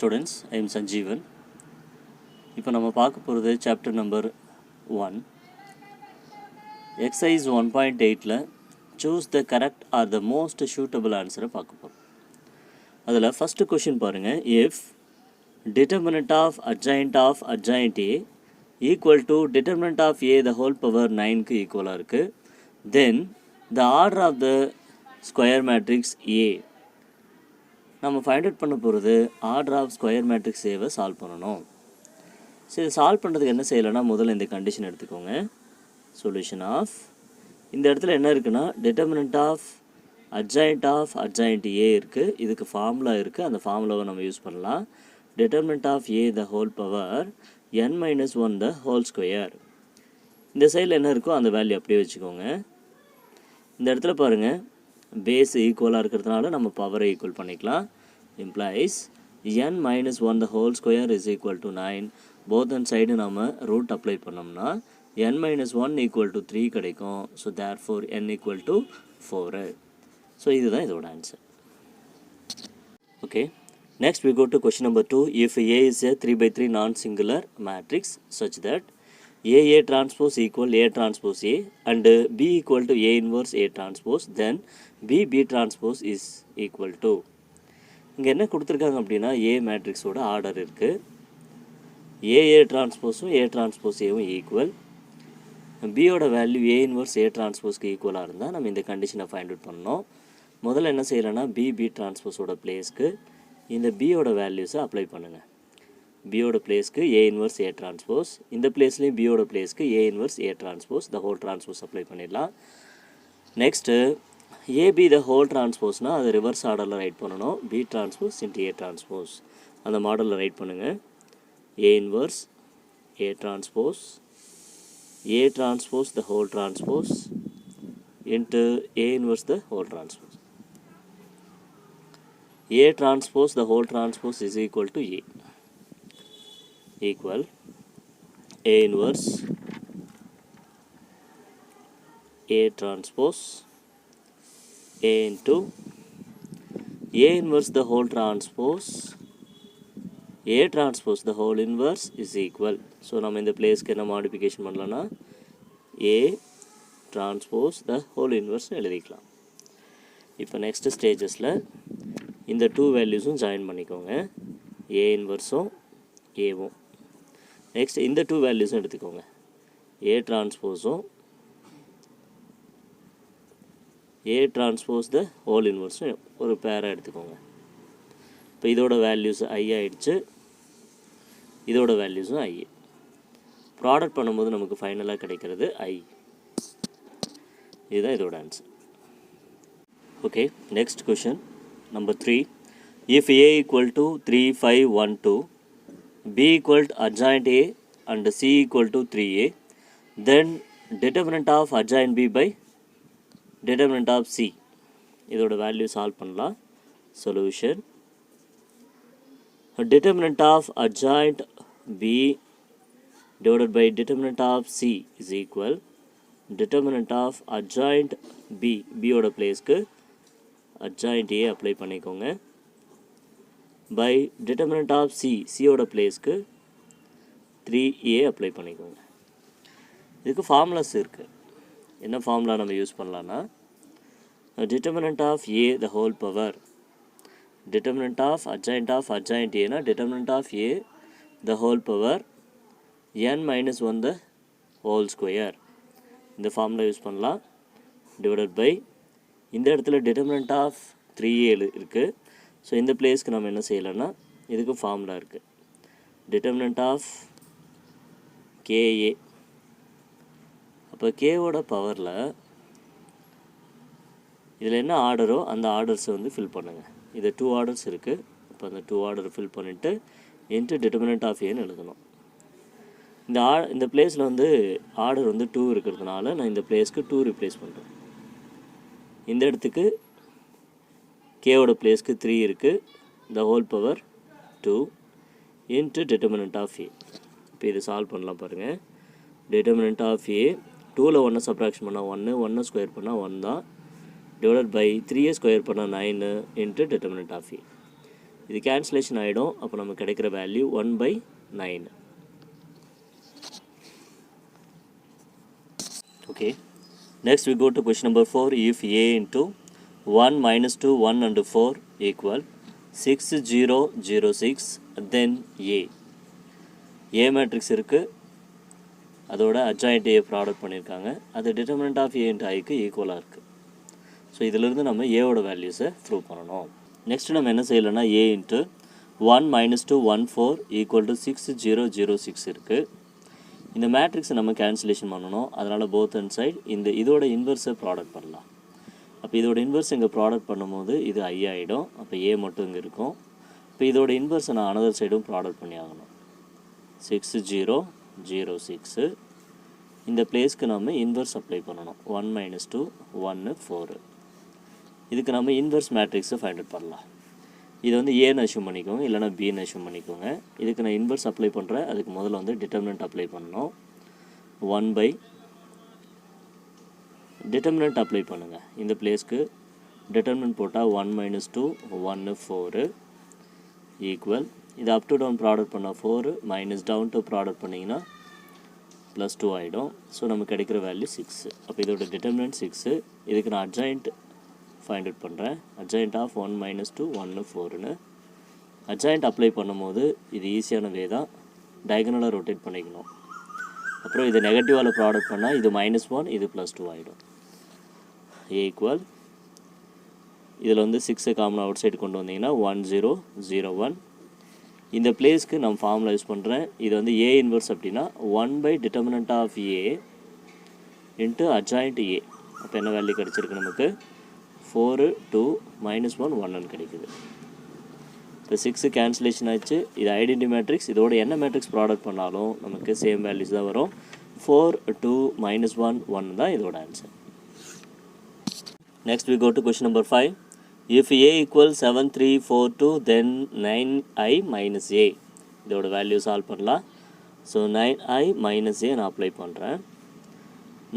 students, I am Sanjeevan. இப்போ நம்ம பார்க்க போகிறது சாப்டர் நம்பர் 1 எக்ஸசைஸ் 1.8ல choose the correct or the most suitable ஆன்சரை பார்க்க போகிறோம். அதில் ஃபஸ்ட்டு கொஷின் பாருங்கள். If determinant of adjoint A equal to determinant of A the whole power 9க்கு ஈக்குவலாக இருக்குது, then the order of the square matrix A. நம்ம ஃபைண்ட் அவுட் பண்ண போகிறது ஆர்டர் ஆஃப் ஸ்கொயர் மேட்ரிக்ஸ் ஏவை சால்வ் பண்ணணும். சரி, சால்வ் பண்ணுறதுக்கு என்ன செய்யலைன்னா முதல்ல இந்த கண்டிஷன் எடுத்துக்கோங்க. சொல்யூஷன் ஆஃப் இந்த இடத்துல என்ன இருக்குன்னா டிட்டர்மினன்ட் ஆஃப் அட்ஜாயிண்ட் ஏ இருக்குது. இதுக்கு ஃபார்முலா இருக்குது, அந்த ஃபார்முலாவை நம்ம யூஸ் பண்ணலாம். Determinant of A the whole power n-1 the whole square. இந்த சைடில் என்ன இருக்கோ அந்த வேல்யூ அப்படியே வச்சுக்கோங்க. இந்த இடத்துல பாருங்கள், பேஸ் ஈக்குவலாக இருக்கிறதுனால நம்ம பவரை ஈக்குவல் பண்ணிக்கலாம். Implies n-1 the whole square is equal to 9. Both and side நம்ம ரூட் அப்ளை பண்ணோம்னா n-1 equal to 3 கிடைக்கும். So therefore n equal to 4. So இதுதான் இதோட answer. Okay, next we go to question number 2. If A is a 3x3 non-singular matrix such that A transpose equal A transpose A and B equal to A inverse A transpose, then B transpose is equal to. இங்கே என்ன கொடுத்துருக்காங்க அப்படின்னா A மேட்ரிக்ஸோட order இருக்குது. A டிரான்ஸ்போஸும் A transpose ஏவும் equal. பியோட value A inverse A டிரான்ஸ்போஸ்க்கு ஈக்குவலாக இருந்தால் நம்ம இந்த கண்டிஷனை ஃபைண்ட் அவுட் பண்ணோம். முதல்ல என்ன செய்யலைன்னா B டிரான்ஸ்போஸோட பிளேஸ்க்கு இந்த பியோட வேல்யூஸை அப்ளை பண்ணுங்கள். பியோட பிளேஸ்க்கு A இன்வர்ஸ் A டிரான்ஸ்போஸ், இந்த பிளேஸ்லேயும் பியோட பிளேஸ்க்கு A inverse A transpose the whole transpose apply பண்ணிடலாம். நெக்ஸ்ட்டு ஏபி த ஹோல் டிரான்ஸ்போஸ்னால் அது ரிவர்ஸ் ஆர்டரில் ரைட் பண்ணணும். B transpose into A transpose அந்த மாடலில் ரைட் பண்ணுங்கள். A inverse A transpose the whole transpose into A inverse the whole transpose. A transpose the whole transpose is equal to A equal A inverse A transpose A into A inverse the whole transpose A transpose the whole inverse is equal. So நம்ம இந்த பிளேஸ்க்கு என்ன modification பண்ணலாம்னா A transpose the whole inverse எழுதிக்கலாம். இப்போ next ஸ்டேஜஸில் இந்த two வேல்யூஸும் join பண்ணிக்கோங்க, A இன்வர்ஸும் ஏவும். நெக்ஸ்ட் இந்த டூ வேல்யூஸும் எடுத்துக்கோங்க, ஏ டிரான்ஸ்போஸ் த ஹோல் இன்வர்ஸும் ஒரு பேராக எடுத்துக்கோங்க. இப்போ இதோட வேல்யூஸ் ஐ ஆகிடுச்சு, இதோட வேல்யூஸும் ஐ. ப்ராடக்ட் பண்ணும்போது நமக்கு ஃபைனலாக கிடைக்கிறது ஐ. இதுதான் இதோட answer. Okay, next question number 3. If A equal to 3, 5, 1, 2, B equal to adjoint A and C equal to 3A, then determinant of adjoint B by determinant of C. இதோட வேல்யூ சால்வ் பண்ணலாம். Solution determinant of adjoint B divided by determinant of C is equal determinant of adjoint B. B ஓட பிளேஸ்க்கு adjoint A apply பண்ணிக்கோங்க by determinant of C. C ஓட பிளேஸ்க்கு 3A apply பண்ணிக்கோங்க. இதுக்கு formulas இருக்குது. என்ன ஃபார்முலா நம்ம யூஸ் பண்ணலான்னா determinant of A the whole power, determinant of adjoint ஏனா determinant of A the whole power n-1 the whole square. இந்த ஃபார்முலா யூஸ் பண்ணலாம். டிவைடட் பை இந்த இடத்துல டிட்டர்மினன்ட் ஆஃப் 3A இருக்குது. ஸோ இந்த பிளேஸ்க்கு நம்ம என்ன செய்யலைன்னா இதுக்கு ஃபார்முலா இருக்குது. டிட்டர்மினன்ட் ஆஃப் கேஏ, அப்போ கேவோட பவரில் இதில் என்ன ஆர்டரோ அந்த ஆர்டர்ஸை வந்து ஃபில் பண்ணுங்கள். இது 2 ஆர்டர்ஸ் இருக்குது. இப்போ அந்த 2 ஆர்டர் ஃபில் பண்ணிவிட்டு இன்ட்டு டிட்டர்மினன்ட் ஆஃப் ஏன்னு எழுதணும். இந்த பிளேஸில் வந்து ஆர்டர் வந்து 2 இருக்கிறதுனால நான் இந்த பிளேஸ்க்கு 2 ரிப்ளேஸ் பண்ணுறேன். இந்த இடத்துக்கு கேவோட பிளேஸ்க்கு 3 இருக்குது, the whole power 2 into determinant of A. இப்போ இது சால்வ் பண்ணலாம் பாருங்கள். டிட்டர்மினன்ட் ஆஃப் ஏ 2ல் 1 சப்ராக்ஷன் பண்ணால் 1, 1 ஸ்கொயர் பண்ணால் 1 தான், டிவைடட் பை 3A ஸ்கொயர் பண்ணால் 9 இன்ட்டு டிட்டர்மினன்ட் ஆஃப் ஏ. இது கேன்சலேஷன் ஆகிடும். அப்போ நமக்கு கிடைக்கிற value 1/9. Okay, next we go to question number 4. If a into 1 minus 2 1 and 4 equal 6 0 0 6, then a matrix இருக்குது, அதோட அட்ஜாயிண்ட் ஏ ப்ராடக்ட் பண்ணியிருக்காங்க. அது டிட்டர்மினன்ட் ஆஃப் ஏ இன்ட்டு ஐக்கு ஈக்குவலாக இருக்குது. ஸோ இதிலிருந்து நம்ம ஏவோட வேல்யூஸை ப்ரூவ் பண்ணணும். நெக்ஸ்ட்டு நம்ம என்ன செய்யலைன்னா a into 1 minus 2 1 4 equal to 6 0 0 6 இருக்குது. இந்த மேட்ரிக்ஸை நம்ம கேன்சலேஷன் பண்ணணும். அதனால் போத் அண்ட் சைட் இதோட இன்வெர்ஸை ப்ராடக்ட் பண்ணலாம். அப்போ இதோட இன்வெர்ஸ் இங்கே ப்ராடக்ட் பண்ணும்போது இது ஐ ஆகிடும். அப்போ ஏ மட்டும் இங்கே இருக்கும். இப்போ இதோட இன்வெர்ஸை நான் அனதர் சைடும் ப்ராடக்ட் பண்ணி ஆகணும். 6 0 0 6. இந்த பிளேஸ்க்கு நம்ம இன்வெர்ஸ் அப்ளை பண்ணணும். 1 minus 2 1 4. இதுக்கு நம்ம இன்வெர்ஸ் மேட்ரிக்ஸை ஃபைண்ட் அவுட் பண்ணலாம். இது வந்து ஏன்னு அஷ்யூம் பண்ணிக்கோங்க, இல்லைனா பின்னு அஷ்யூம் பண்ணிக்கோங்க. இதுக்கு நான் இன்வெர்ஸ் அப்ளை பண்ணுறேன். அதுக்கு முதல்ல வந்து டிட்டர்மினன்ட் அப்ளை பண்ணணும். 1 டிட்டர்மினன்ட் அப்ளை பண்ணுங்கள். இந்த பிளேஸ்க்கு டிட்டர்மினன்ட் போட்டால் 1 minus 2 1 4 ஈக்குவல், இது அப் டு டவுன் ப்ராடக்ட் பண்ணால் 4 மைனஸ் டவுன் டு ப்ராடக்ட் பண்ணிங்கன்னா +2 ஆகிடும். ஸோ நமக்கு கிடைக்கிற வேல்யூ 6. அப்போ இதோட டிட்டர்மினன்ட் 6. இதுக்கு நான் அட்ஜாயிண்ட் ஃபைண்ட் அவுட் பண்ணுறேன். அட்ஜாயிண்ட் ஆஃப் 1 minus 2 1 4ன்னு அட்ஜாயிண்ட் அப்ளை பண்ணும்போது இது ஈஸியான வே தான். டயகனலாக ரொட்டேட் பண்ணிக்கணும். அப்புறம் இது நெகட்டிவால் ப்ராடக்ட் பண்ணால் இது -1 இது +2 ஆகிடும். ஏ ஈக்குவல், இதில் வந்து 6 காமன் அவுட் சைடு கொண்டு வந்தீங்கன்னா 1 0 0 1. இந்த பிளேஸ்க்கு நம்ம ஃபார்முலா யூஸ் பண்ணுறேன். இது வந்து ஏ இன்வெர்ஸ் அப்படின்னா one by determinant of A into adjoint A. அப்போ என்ன வேல்யூ கிடச்சிருக்கு நமக்கு 4 2 -1 1 கிடைக்குது. இப்போ 6 கேன்சலேஷன் ஆச்சு. இது ஐடென்டி மேட்ரிக்ஸ். இதோட என்ன மேட்ரிக்ஸ் ப்ராடக்ட் பண்ணாலும் நமக்கு சேம் வேல்யூஸ் தான் வரும். 4 2 -1 1 தான் இதோட answer. Next we go to question number 5. If a equals 7 3 4 2, then 9i minus a. இதோட வேல்யூ சால்வ் பண்ணலாம். ஸோ 9i minus a நான் அப்ளை பண்ணுறேன்.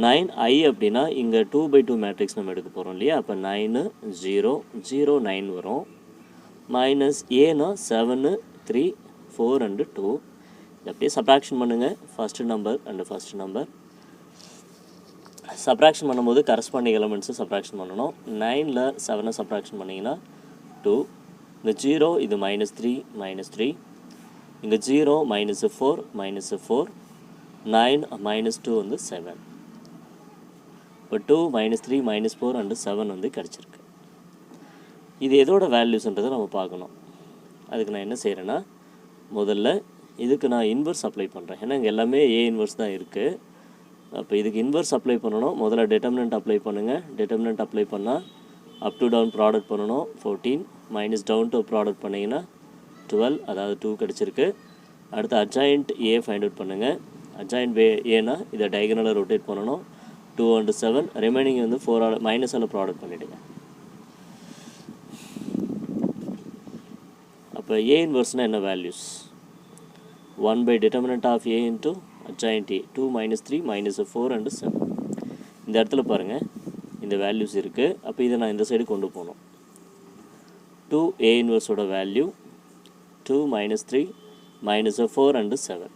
9i அப்படின்னா இங்கே 2/2 மேட்ரிக்ஸ் நம்ம எடுக்க போகிறோம் இல்லையா. அப்போ 9 0 0 9 வரும். மைனஸ் ஏனா 7 3 4 and 2. இது அப்படியே சப்ராக்ஷன் பண்ணுங்கள். First number and first number subtraction பண்ணும்போது கரஸ்பாண்டிங் எலமெண்ட்ஸு சப்ராக்ஷன் பண்ணணும். 9ல் 7 சப்ராக்ஷன் பண்ணிங்கன்னா 2. இந்த 0 இது -3 -3. இங்கே 0 -4 -4. 9 -2 வந்து 7. இப்போ 2 -3 -4 and 7 வந்து கிடச்சிருக்கு. இது எதோட வேல்யூஸ்ன்றதை நம்ம பார்க்கணும். அதுக்கு நான் என்ன செய்கிறேன்னா, முதல்ல இதுக்கு நான் இன்வெர்ஸ் அப்ளை பண்ணுறேன். ஏன்னா இங்கே எல்லாமே ஏ இன்வெர்ஸ் தான் இருக்குது. அப்போ இதுக்கு இன்வெர்ஸ் அப்ளை பண்ணணும். முதல்ல டிட்டர்மினன்ட் அப்ளை பண்ணுங்கள். டிட்டர்மினன்ட் அப்ளை பண்ணால் அப் டு டவுன் ப்ராடக்ட் பண்ணணும். 14 மைனஸ் டவுன் டு ப்ராடக்ட் பண்ணிங்கன்னா 12, அதாவது 2 கிடச்சிருக்கு. அடுத்து அட்ஜாயிண்ட் ஏ ஃபைண்ட் அவுட் பண்ணுங்கள். அட்ஜாயிண்ட் ஏனா இதை டயகனலாக ரொட்டேட் பண்ணணும். 2 and 7 ரிமைனிங் வந்து 4 மைனஸால் ப்ராடக்ட் பண்ணிவிடுங்க. அப்போ ஏ இன்வெர்ஸ்னால் என்ன values? One by determinant of A into adjoint A. 2 -3 -4 and 7. இந்த இடத்துல பாருங்கள், இந்த வேல்யூஸ் இருக்குது. அப்போ இதை நான் இந்த சைடு கொண்டு போகணும். 2 ஏ இன்வெர்ஸோட வேல்யூ 2 -3 -4 and 7.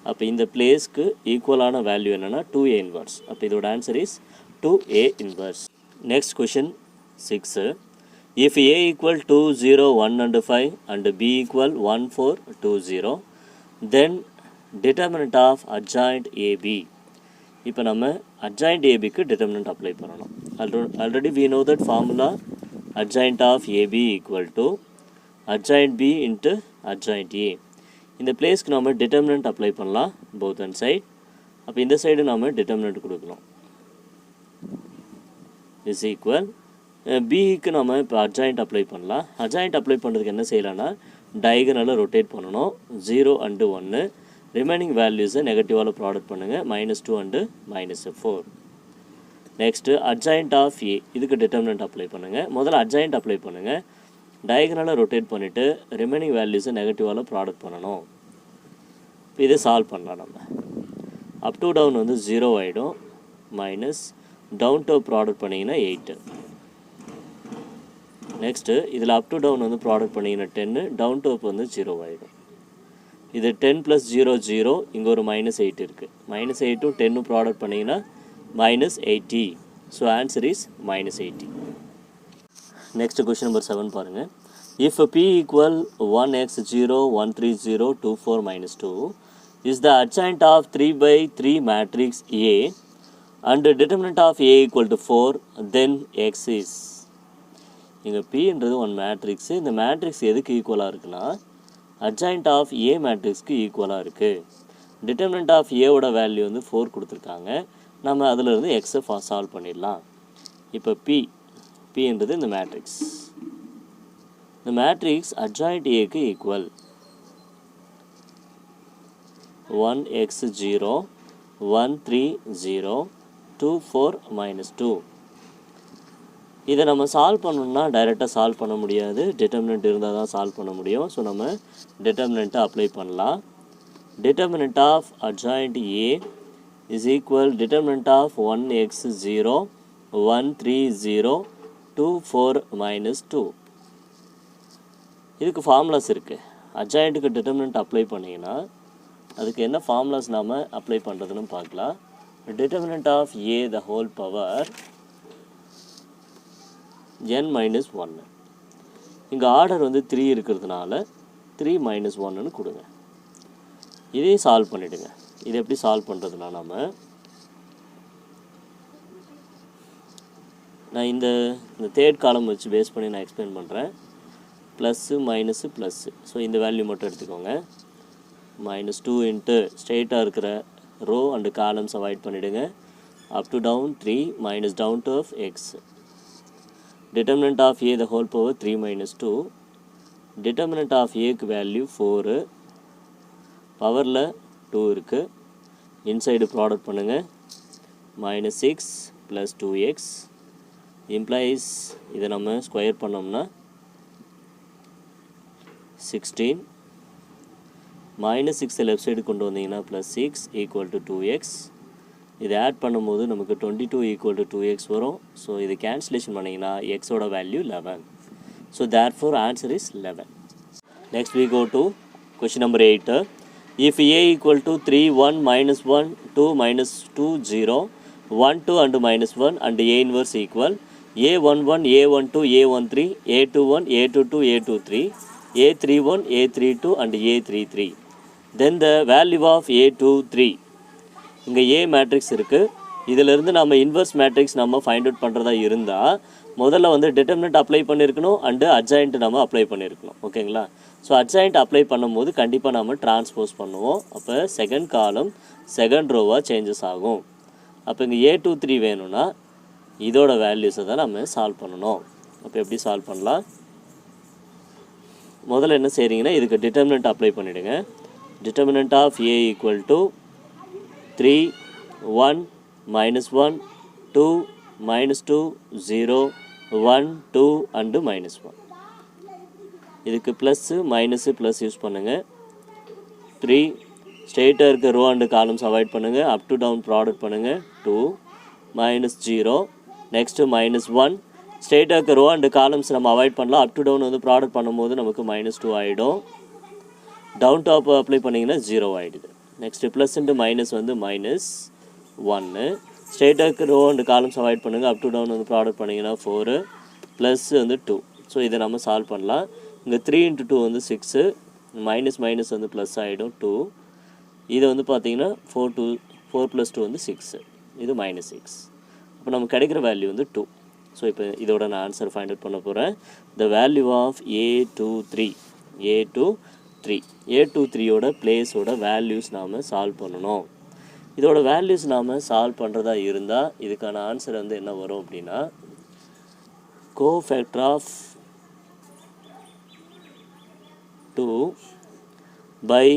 அப்போ இந்த பிளேஸ்க்கு ஈக்குவலான வேல்யூ என்னென்னா 2a இன்வெர்ஸ். அப்போ இதோட answer is 2a inverse. Next question 6. If a equal 2 0 1 and 5 and b equal 1 4 2 0, then determinant of adjoint AB. இப்போ நம்ம adjoint ABக்கு determinant அப்ளை பண்ணணும். Already we know that formula adjoint of AB equal to adjoint B into adjoint A. இந்த பிளேஸ்க்கு நம்ம determinant apply பண்ணலாம் both and side. அப்போ இந்த side நம்ம determinant கொடுக்கணும். is equal பிக்கு நம்ம இப்போ அட்ஜாயிண்ட் அப்ளை பண்ணலாம். அட்ஜாயிண்ட் அப்ளை பண்ணுறதுக்கு என்ன செய்யலாம்னா, டயகனலாக ரொட்டேட் பண்ணணும். 0 and 1. ரிமைனிங் வேல்யூஸை நெகட்டிவால் ப்ராடக்ட் பண்ணுங்கள். -2 and -4. Next adjoint of A. இதுக்கு டிட்டர்மினன்ட் அப்ளை பண்ணுங்கள். முதல்ல அட்ஜாயிண்ட் அப்ளை பண்ணுங்கள். டயகனலாக ரொட்டேட் பண்ணிவிட்டு ரிமைனிங் வேல்யூஸை நெகட்டிவால் ப்ராடக்ட் பண்ணணும். இப்போ இதை சால்வ் பண்ணலாம். நம்ம அப் டு டவுன் வந்து 0 ஆகிடும். மைனஸ் டவுன் டு ப்ராடக்ட் பண்ணிங்கன்னா 8. நெக்ஸ்ட்டு இதில் அப் டு டவுன் வந்து ப்ராடக்ட் பண்ணிங்கன்னா 10, டவுன் டு அப் வந்து 0 ஆகிடும். இது 10 + 0 0, இங்கே ஒரு -8 இருக்குது. -8ம் 10ம் ப்ராடக்ட் பண்ணிங்கன்னா -80. So answer is -80. Next question number 7 பாருங்கள். If P equal 1x0 130 24 -2 is the adjoint of 3/3 matrix A and determinant of A equal to 4, then X is. இங்கே Pன்றது ஒன் மேட்ரிக்ஸு. இந்த மேட்ரிக்ஸ் எதுக்கு ஈக்குவலாக இருக்குன்னா அட்ஜாயிண்ட் ஆஃப் ஏ மேட்ரிக்ஸ்க்கு ஈக்குவலாக இருக்குது. Determinant of ஏவோட value வந்து 4 கொடுத்துருக்காங்க. நம்ம அதிலிருந்து எக்ஸை சால்வ் பண்ணிடலாம். இப்போ Pன்றது இந்த மேட்ரிக்ஸ். இந்த மேட்ரிக்ஸ் அட்ஜாயிண்ட் ஏக்கு ஈக்குவல் 1x0 130 24 -2. இதை நம்ம சால்வ் பண்ணணும்னா டைரெக்டாக சால்வ் பண்ண முடியாது, டிட்டர்மினன்ட் இருந்தால் தான் சால்வ் பண்ண முடியும். ஸோ நம்ம டிட்டர்மினன்ட்டை அப்ளை பண்ணலாம். Determinant of adjoint A is equal determinant of 1x0 130 24 -2. இதுக்கு ஃபார்முலாஸ் இருக்குது. அட்ஜாயிண்ட்டுக்கு டிட்டர்மினன்ட் அப்ளை பண்ணிங்கன்னா அதுக்கு என்ன ஃபார்முலாஸ் நாம் அப்ளை பண்ணுறதுன்னு பார்க்கலாம். Determinant of A the whole power n - 1. இங்கே ஆர்டர் வந்து 3 இருக்கிறதுனால 3 - 1ன்னு கொடுங்க. இதையும் சால்வ் பண்ணிவிடுங்க. இது எப்படி சால்வ் பண்ணுறதுனா நான் இந்த தேர்ட் காலம் வச்சு பேஸ் பண்ணி நான் எக்ஸ்பிளைன் பண்ணுறேன். Plus minus plus. ஸோ இந்த வேல்யூ மட்டும் எடுத்துக்கோங்க. -2 இன்ட்டு ஸ்ட்ரெயிட்டாக இருக்கிற ரோ அண்டு காலம்ஸ் அவாய்ட் பண்ணிவிடுங்க. Up to down 3 minus down to up x. Determinant of A the whole power 3 - 2. Determinant of ஏக்கு வேல்யூ 4, பவரில் 2 இருக்குது. இன்சைடு ப்ராடக்ட் பண்ணுங்கள். -6 + 2x இம்ப்ளைஸ் இதை நம்ம ஸ்கொயர் பண்ணோம்னா 16. -6 லெஃப்ட் சைடு கொண்டு வந்தீங்கன்னா +6 = 2x. இதை ஆட் பண்ணும்போது நமக்கு 22 = 2x வரும். ஸோ இது கேன்சலேஷன் பண்ணிங்கன்னா எக்ஸோட value 11. So therefore answer is 11. Next we go to question number 8. If A equal to 3 1 -1 2 -2 0 1 2 and -1 and A inverse equal A11 A12 A13 A21 A22 A23 A31 A32 and A33, then the value of A23. இங்கே A matrix இருக்குது. இதிலிருந்து நம்ம inverse matrix நம்ம find out பண்ணுறதா இருந்தால் முதல்ல வந்து determinant apply பண்ணியிருக்கணும் அண்டு அட்ஜாயிண்ட் நம்ம அப்ளை பண்ணியிருக்கணும். ஓகேங்களா? ஸோ அட்ஜாயிண்ட் அப்ளை பண்ணும்போது கண்டிப்பாக நம்ம டிரான்ஸ்போஸ் பண்ணுவோம். அப்போ செகண்ட் காலம் செகண்ட் ரோவாக சேஞ்சஸ் ஆகும். அப்போ இங்கே A23 வேணும்னா இதோட வேல்யூஸை தான் நம்ம சால்வ் பண்ணணும். அப்போ எப்படி சால்வ் பண்ணலாம்? முதல்ல என்ன செய்கிறீங்கன்னா இதுக்கு டிட்டர்மினன்ட் அப்ளை பண்ணிவிடுங்க. Determinant of A equal to 3 1 -1 2 -2 0 1 2 and -1. இதுக்கு ப்ளஸ்ஸு மைனஸு ப்ளஸ் யூஸ் பண்ணுங்கள். 3 ஸ்ட்ரெயிட்டாக இருக்க ரோ அண்டு காலம்ஸ் அவாய்ட் பண்ணுங்கள். அப் டு டவுன் ப்ராடக்ட் பண்ணுங்கள். 2 -0 நெக்ஸ்ட்டு -1 ஸ்ட்ரெயிட்டாக இருக்க ரோ அண்டு காலம்ஸ் நம்ம அவாய்ட் பண்ணலாம். அப் டு டவுன் வந்து ப்ராடக்ட் பண்ணும்போது நமக்கு -2 ஆகிடும். டவுன் டாப் அப்ளை பண்ணிங்கன்னா 0 ஆகிடுது. நெக்ஸ்ட்டு ப்ளஸ் இன்ட்டு மைனஸ் வந்து -1. ஸ்ட்ரெயிட்டாக இருக்க ரோ அண்டு காலம்ஸ் அவாய்ட் பண்ணுங்கள். அப் டு டவுன் வந்து ப்ராடக்ட் பண்ணிங்கன்னா 4 ப்ளஸ் வந்து 2. ஸோ இதை நம்ம சால்வ் பண்ணலாம். இங்கே 3 × 2 வந்து 6 மைனஸ் வந்து ப்ளஸ் ஆகிடும் 2. இதை வந்து பார்த்திங்கன்னா 4 + 2 வந்து 6. இது -6. அப்போ நமக்கு கிடைக்கிற வேல்யூ வந்து 2. ஸோ இப்போ இதோட நான் ஆன்சர் ஃபைண்ட் அவுட் பண்ண போகிறேன். த வேல்யூ ஆஃப் A23 A23யோட பிளேஸோட வேல்யூஸ் நாம் சால்வ் பண்ணணும். இதோட வேல்யூஸ் நாம் சால்வ் பண்ணுறதா இருந்தால் இதுக்கான ஆன்சர் வந்து என்ன வரும் அப்படின்னா cofactor of 2 by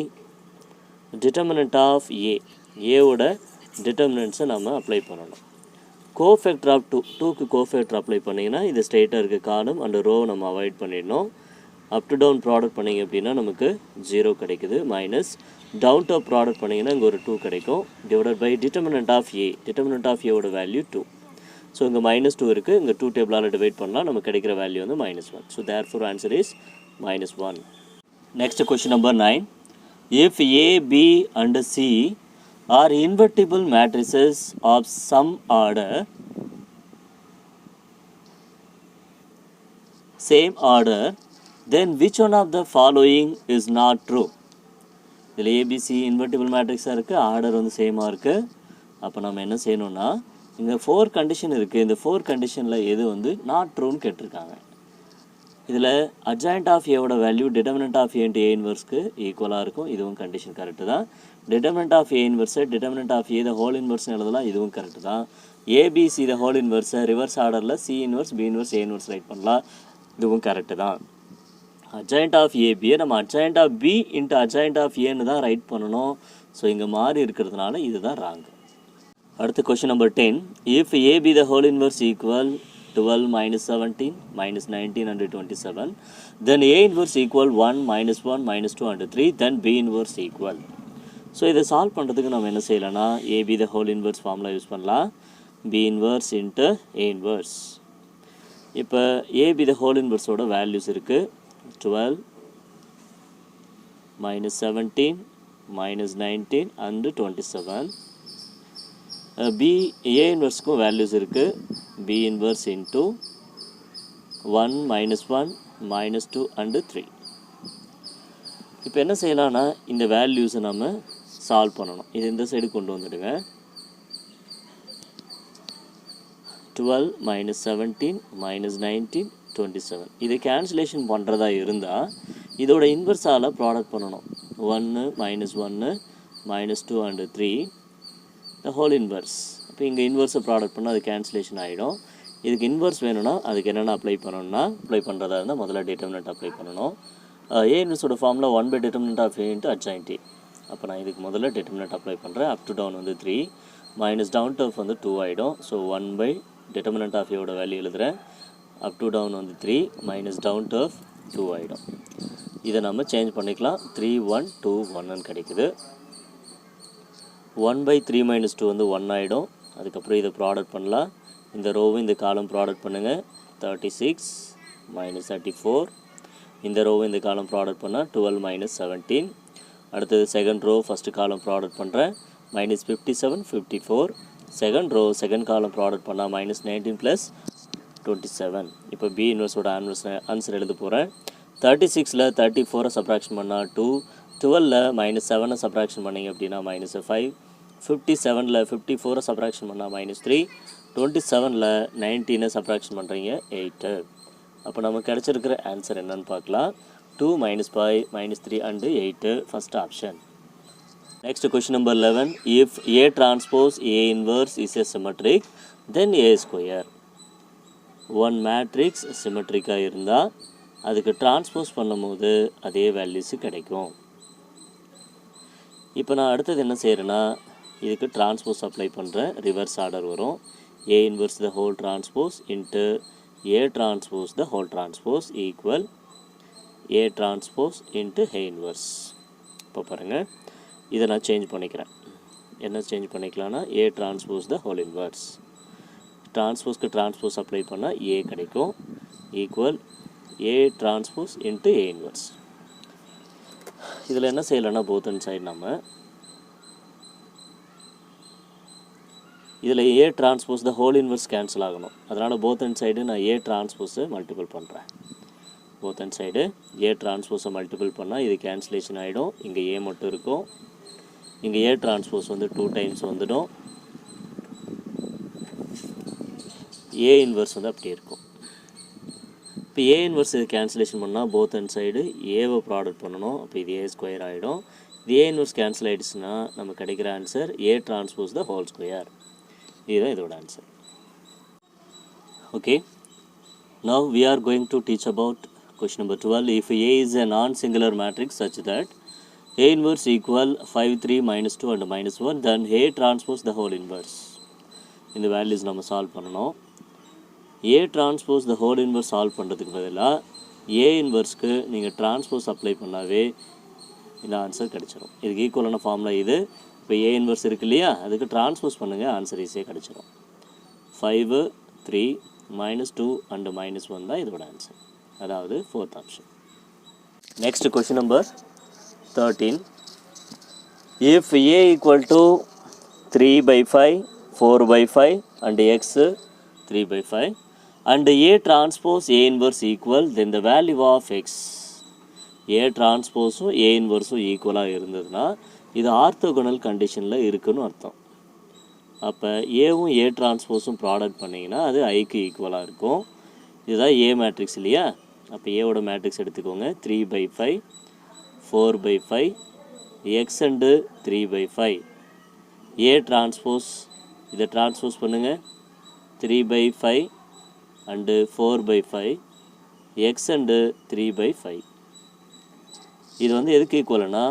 determinant of ஏவோட டிட்டர்மினன்ட்ஸை நம்ம அப்ளை பண்ணணும். கோஃபேக்டர் ஆஃப் 2க்கு கோஃபேக்டர் அப்ளை பண்ணிங்கன்னா இது ஸ்ட்ரெயிட்டாக இருக்க காலம் அண்ட் ரோ நம்ம அவாய்ட் பண்ணிடணும். அப் டு டவுன் ப்ராடக்ட் பண்ணிங்க அப்படின்னா நமக்கு 0 கிடைக்குது. மைனஸ் டவுன் டாப் ப்ராடக்ட் பண்ணிங்கன்னா இங்கே ஒரு 2 கிடைக்கும். டிவைடட் பை டிட்டர்மினன்ட் ஆஃப் ஏவோட வேல்யூ 2. ஸோ இங்கே -2 இருக்குது, இங்கே 2 டேபிளால் டிவைட் பண்ணலாம், நமக்கு கிடைக்கிற வேல்யூ வந்து -1. So therefore answer is -1. Next question number 9. If A, B and C are invertible matrices of some order, same order, then which one of the following is not true? இதில் ABC invertible மேட்ரிக்ஸாக இருக்குது, order வந்து சேமாக இருக்குது. அப்போ நம்ம என்ன செய்யணும்னா இங்கே 4 கண்டிஷன் இருக்குது, இந்த 4 கண்டிஷனில் எது வந்து நாட் ட்ரூன்னு கேட்டிருக்காங்க. இதில் அட்ஜாயிண்ட் ஆஃப் ஏவோட value determinant of A into A இன்வர்ஸ்க்கு ஈக்குவலாக இருக்கும், இதுவும் கண்டிஷன் கரெக்டு தான். டிட்டர்மினன்ட் ஆஃப் ஏ இன்வர்ஸை determinant of A the whole இன்வர்ஸ்னு எழுதலாம், இதுவும் கரெக்டு தான். ஏபிசி த ஹோல் இன்வர்ஸை ரிவர்ஸ் ஆர்டரில் C inverse, B inverse, A inverse write பண்ணலாம், இதுவும் கரெக்டு தான். அட்ஜாயிண்ட் ஆஃப் ஏபியை நம்ம adjoint of B into adjoint of ஏன்னு தான் ரைட் பண்ணணும். ஸோ இங்கே மாறி இருக்கிறதுனால இதுதான் ராங்கு. அடுத்து question number 10. If AB the whole inverse equal 12 minus 17 minus 19 and 27, then A inverse equal 1 minus 1 minus 2 and 3, then B inverse equal. So இதை சால்வ் பண்ணுறதுக்கு நம்ம என்ன செய்யலாம்னா AB the whole inverse formula use பண்ணலாம், B inverse into A inverse. இப்போ AB the whole இன்வர்ஸோட values இருக்குது 12 minus 17 minus 19 and 27. B A இன்வர்ஸ்க்கும் வேல்யூஸ் இருக்குது, B inverse into 1 minus 1 minus 2 and 3. இப்போ என்ன செய்யலாம்னா இந்த வேல்யூஸை நம்ம சால்வ் பண்ணணும். இது இந்த சைடு கொண்டு வந்துடுங்க. 12 minus 17 minus 19 27. இது கேன்சலேஷன் பண்ணுறதா இருந்தால் இதோட இன்வர்ஸால் ப்ராடக்ட் பண்ணணும். 1 minus 1 minus 2 and 3 the whole inverse. இப்போ இங்கே இன்வர்ஸை ப்ராடக்ட் பண்ணால் அது கேன்சலேஷன் ஆகிடும். இதுக்கு இன்வர்ஸ் வேணும்னா அதுக்கு என்னென்ன அப்ளை பண்ணணும்னா அப்ளை பண்ணுறதா இருந்தால் முதல்ல டிட்டர்மினன்ட் அப்ளை பண்ணணும். ஏ இன்வர்ஸோட ஃபார்மில் 1 by determinant of A into adjoint A. அப்போ நான் இதுக்கு முதல்ல டிட்டர்மினன்ட் அப்ளை பண்ணுறேன். அப் டு டவுன் வந்து 3 மைனஸ் டவுன் டர்ஃப் வந்து 2 ஆகிடும். ஸோ 1 by டிட்டர்மினன்ட் ஆஃப் ஏவோட வேல்யூ எழுதுகிறேன். அப் டு டவுன் வந்து 3 மைனஸ் டவுன் டர்ஃப் 2 ஆகிடும். இதை நம்ம சேஞ்ச் பண்ணிக்கலாம். 3 1 2 1ன்னு கிடைக்குது. 1 by 3 minus 2 வந்து 1 ஆகிடும். அதுக்கப்புறம் இதை ப்ராடக்ட் பண்ணலாம். இந்த ரோவும் இந்த காலம் ப்ராடக்ட் பண்ணுங்கள். 36 minus 34. இந்த ரோவும் இந்த காலம் ப்ராடக்ட் பண்ணால் 12 minus 17. அடுத்தது second row first column product பண்ணுறேன். Minus 57 54. Second row second column product பண்ணால் மைனஸ் 19 ப்ளஸ் 27. இப்போ பி இன்வர்ஸோட ஆன்சர் எழுத போகிறேன். 36ல் 34 சப்ராக்ஷன் பண்ணால் 2, 12ல் மைனஸ் 7 சப்ராக்ஷன் பண்ணிங்க அப்படின்னா மைனஸ் 5, 57ல் 54 சப்ராக்ஷன் பண்ணால் -3, 27ல் 19 சப்ராக்ஷன் பண்ணுறீங்க 8. அப்போ நமக்கு கிடச்சிருக்கிற ஆன்சர் என்னன்னு பார்க்கலாம். 2 -5 -3 and 8 first option. Next question number 11. If A transpose A inverse is a symmetric, then A square. One matrix சிமெட்ரிக்காக இருந்தால் அதுக்கு டிரான்ஸ்போஸ் பண்ணும்போது அதே வேல்யூஸு கிடைக்கும். இப்போ நான் அடுத்தது என்ன செய்கிறேன்னா இதுக்கு டிரான்ஸ்போஸ் அப்ளை பண்ணுறேன். ரிவர்ஸ் ஆர்டர் வரும். A inverse the whole transpose into A transpose the whole transpose equal A transpose into A inverse. இப்போ பாருங்கள் இதை நான் சேஞ்ச் பண்ணிக்கிறேன். என்ன சேஞ்ச் பண்ணிக்கலாம்னா A transpose the whole inverse. டிரான்ஸ்போஸ்க்கு டிரான்ஸ்போஸ் அப்ளை பண்ணால் ஏ கிடைக்கும் equal A transpose into A inverse. இதில் என்ன செய்யலைன்னா போத் அண்ட் சைடு நம்ம இதில் A transpose the whole inverse cancel ஆகணும். அதனால் போத் அண்ட் சைடு நான் ஏ டிரான்ஸ்போஸை மல்டிபிள் பண்ணுறேன். போத் அண்ட் சைடு ஏ டிரான்ஸ்போஸை மல்டிபிள் பண்ணால் இது கேன்சலேஷன் ஆகிடும். இங்கே ஏ மட்டும் இருக்கும். இங்கே ஏ டிரான்ஸ்போஸ் வந்து 2 டைம்ஸ் வந்துடும். ஏ இன்வர்ஸ் வந்து அப்படியே இருக்கும். இப்போ ஏ இன்வர்ஸ் இது கேன்சலேஷன் பண்ணால் போத் அண்ட் சைடு ஏவை ப்ராடக்ட் பண்ணணும். அப்போ இது ஏ ஸ்கொயர் ஆகிடும். இது ஏ இன்வர்ஸ் கேன்சல் ஆகிடுச்சுன்னா நம்ம கிடைக்கிற answer A transpose the whole square. இதுதான் இதோட answer. Okay, now we are going to teach about question number 12. If A is a non-singular matrix such that A inverse equal 5 3 minus 2 and minus 1, then A transpose the whole inverse. இந்த values நம்ம solve பண்ணணும். A transpose the whole inverse solve பண்ணுறதுக்கு பதிலாக A inverseக்கு நீங்கள் transpose apply பண்ணாவே இந்த answer கிடச்சிரும். இதுக்கு ஈக்குவலான ஃபார்முலா இது. இப்போ A inverse இருக்கு இல்லையா, அதுக்கு டிரான்ஸ்போஸ் பண்ணுங்கள், ஆன்சர் ஈஸியாக கிடச்சிரும். 5 3 -2 and -1 தான் இதோட ஆன்சர். அதாவது fourth option. Next question number 13. If A equal to 3/5, 4/5 and X 3/5 and A transpose A inverse equal, then the value of X. A transpose A inverse ஈக்குவலாக இருந்ததுன்னா இது ஆர்த்தோகனல் கண்டிஷனில் இருக்குன்னு அர்த்தம். அப்போ ஏவும் ஏ டிரான்ஸ்போஸும் ப்ராடக்ட் பண்ணிங்கன்னா அது ஐக்கு ஈக்குவலாக இருக்கும். இதுதான் ஏ மேட்ரிக்ஸ் இல்லையா? அப்போ ஏவோட மேட்ரிக்ஸ் எடுத்துக்கோங்க. 3/5, 4/5, எக்ஸ் அண்டு 3/5. ஏ டிரான்ஸ்போஸ் இதை டிரான்ஸ்போஸ் பண்ணுங்கள். 3/5 அண்டு 4/5, எக்ஸ் அண்டு 3/5. இது வந்து எதுக்கு ஈக்குவல்னா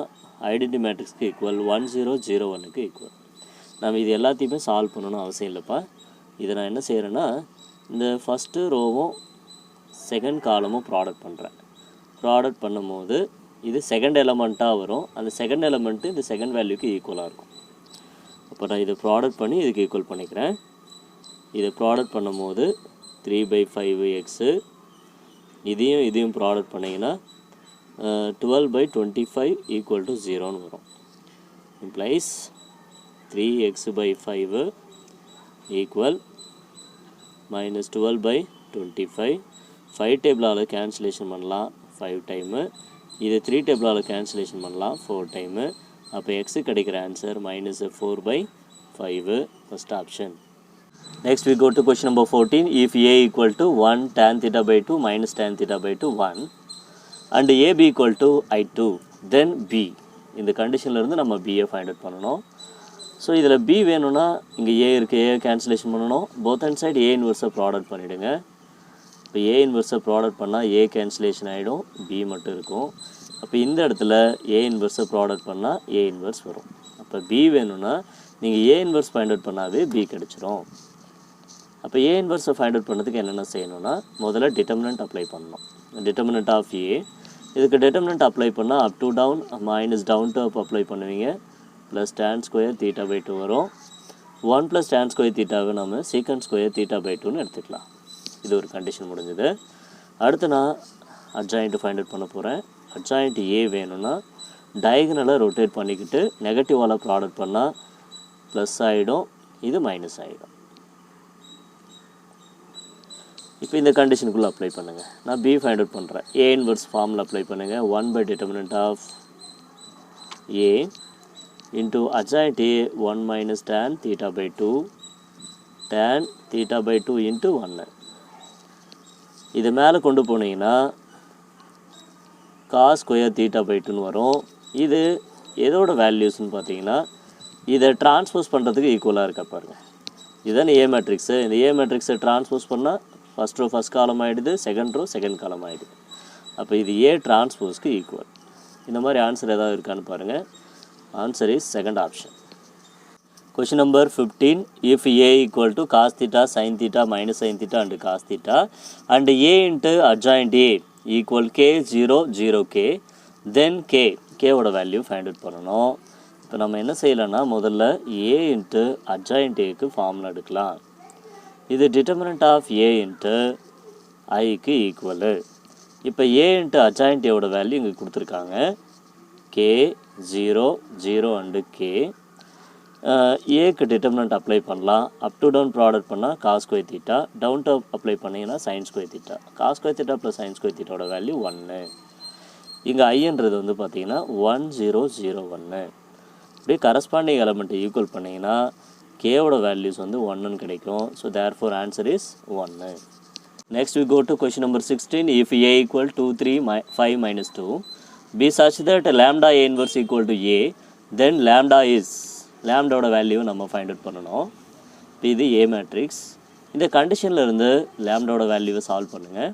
ஐடென்டி மேட்ரிக்ஸ்க்கு ஈக்குவல், 1 0 0 1க்கு ஈக்குவல். நம்ம இது எல்லாத்தையுமே சால்வ் பண்ணணும்னு அவசியம் இல்லைப்பா. இதை நான் என்ன செய்கிறேன்னா இந்த ஃபஸ்ட்டு ரோவும் செகண்ட் காலமும் ப்ராடக்ட் பண்ணுறேன். ப்ராடக்ட் பண்ணும்போது இது செகண்ட் எலமெண்ட்டாக வரும். அந்த செகண்ட் எலமெண்ட்டு இந்த செகண்ட் வேல்யூக்கு ஈக்குவலாக இருக்கும். அப்போ நான் இதை ப்ராடக்ட் பண்ணி இதுக்கு ஈக்குவல் பண்ணிக்கிறேன். இதை ப்ராடக்ட் பண்ணும்போது 3/5 எக்ஸு, இதையும் ப்ராடக்ட் பண்ணிங்கன்னா 12/25 ஈக்குவல் டு 0ன்னு வரும். Implies 3x/5 equal -12/25. 5 டேபிளால் கேன்சலேஷன் பண்ணலாம் 5 டைமு. இது 3 டேபிளால் கேன்சலேஷன் பண்ணலாம் 4 டைமு. அப்போ எக்ஸு கிடைக்கிற answer -4/5, first option. Next we go to question number 14. If A equal to 1 tan θ/2 minus tan θ/2 1 and AB equal to I2, then B. இந்த கண்டிஷன்லேருந்து நம்ம பியை find out பண்ணணும். ஸோ இதில் பி வேணும்னா இங்கே ஏ இருக்குது, ஏ கேன்சலேஷன் பண்ணணும். போத் அண்ட் சைடு ஏ இன்வெர்ஸை ப்ராடக்ட் பண்ணிவிடுங்க. இப்போ ஏ இன்வெர்ஸை ப்ராடக்ட் பண்ணால் ஏ கேன்சலேஷன் ஆகிடும், பி மட்டும் இருக்கும். அப்போ இந்த இடத்துல ஏ இன்வெர்ஸை ப்ராடக்ட் பண்ணால் ஏ இன்வெர்ஸ் வரும். அப்போ பி வேணும்னா நீங்கள் ஏ இன்வெர்ஸ் ஃபைண்ட் அவுட் பண்ணாவே பி கிடச்சிரும். அப்போ ஏ இன்வெர்ஸை ஃபைண்ட் அவுட் பண்ணுறதுக்கு என்னென்ன செய்யணும்னா முதல்ல டிட்டர்மினன்ட் அப்ளை பண்ணணும். டிட்டர்மினன்ட் ஆஃப் ஏ, இதுக்கு டிட்டர்மினன்ட் அப்ளை பண்ணால் up to down minus down to up apply பண்ணுவீங்க. ப்ளஸ் tan ஸ்கொயர் θ/2 வரும். 1 + tan ஸ்கொயர் θவை நம்ம சீக்கண்ட் ஸ்கொயர் θ/2ன்னு எடுத்துக்கலாம். இது ஒரு கண்டிஷன் முடிஞ்சது. அடுத்து நான் அட்ஜாயிண்ட்டு ஃபைண்ட் அவுட் பண்ண போகிறேன். அட்ஜாயிண்ட் ஏ வேணும்னா டயகனலாக ரொட்டேட் பண்ணிக்கிட்டு நெகட்டிவால் ப்ராடக்ட் பண்ணால் ப்ளஸ் ஆகிடும், இது மைனஸ் ஆகிடும். இப்போ இந்த கண்டிஷனுக்குள்ளே அப்ளை பண்ணுங்கள். நான் பி ஃபைண்ட் அவுட் பண்ணுறேன். ஏ இன்வெர்ஸ் ஃபார்மில் அப்ளை பண்ணுங்கள். 1/det of A into adjoint A 1 minus tan θ/2 tan θ/2 into 1. இது மேலே கொண்டு போனீங்கன்னா cos ஸ்கொயர் θ/2ன்னு வரும். இது எதோட வேல்யூஸ்ன்னு பார்த்தீங்கன்னா இதை டிரான்ஸ்போஸ் பண்ணுறதுக்கு ஈக்குவலாக இருக்கா பாருங்கள். இதுதான் ஏ மேட்ரிக்ஸு. இந்த ஏ மேட்ரிக்ஸை டிரான்ஸ்போஸ் பண்ணால் ஃபஸ்ட் ரோ ஃபஸ்ட் காலம் ஆகிடுது, செகண்ட் ரோ செகண்ட் காலம் ஆகிடுது. அப்போ இது ஏ டிரான்ஸ்போஸ்க்கு ஈக்குவல். இந்த மாதிரி ஆன்சர் ஏதாவது இருக்கான்னு பாருங்கள். Answer is second option. Question number 15. If A equal to cos theta, sin theta, minus sin theta and cos theta and A into adjoint A equal k 0 0 k, then k ஓட value find out பண்ணணும். இப்போ நம்ம என்ன செய்யலாம்னா முதல்ல A into adjoint Aக்கு formula எடுக்கலாம். இது determinant of A into Iக்கு ஈக்குவலு. இப்போ A into adjoint Aவோட வேல்யூ இங்கே கொடுத்துருக்காங்க. k 0 0 and k. ஏக்கு டிட்டர்மினன்ட் அப்ளை பண்ணலாம். அப் டு டவுன் ப்ராடக்ட் பண்ணால் cos square theta, down to apply பண்ணிங்கன்னா sine square theta. Cos square theta plus sine square தீட்டாவோட வேல்யூ 1. இங்கே ஐன்றது வந்து பார்த்தீங்கன்னா 1 0 0 1. அப்படியே கரஸ்பாண்டிங் எலமெண்ட்டை ஈக்குவல் பண்ணிங்கன்னா கேவோட வேல்யூஸ் வந்து 1ன்னு கிடைக்கும். So therefore answer is 1. Next we go to question number 16. If A equal 2 3 5 minus 2 be such that lambda A inverse equal to A, then lambda is, lambdaவோட value நம்ம find out பண்ணணும். இப்போ இது A matrix. இந்த கண்டிஷனில் இருந்து லேம்டாவோட வேல்யூவை solve பண்ணுங்கள்.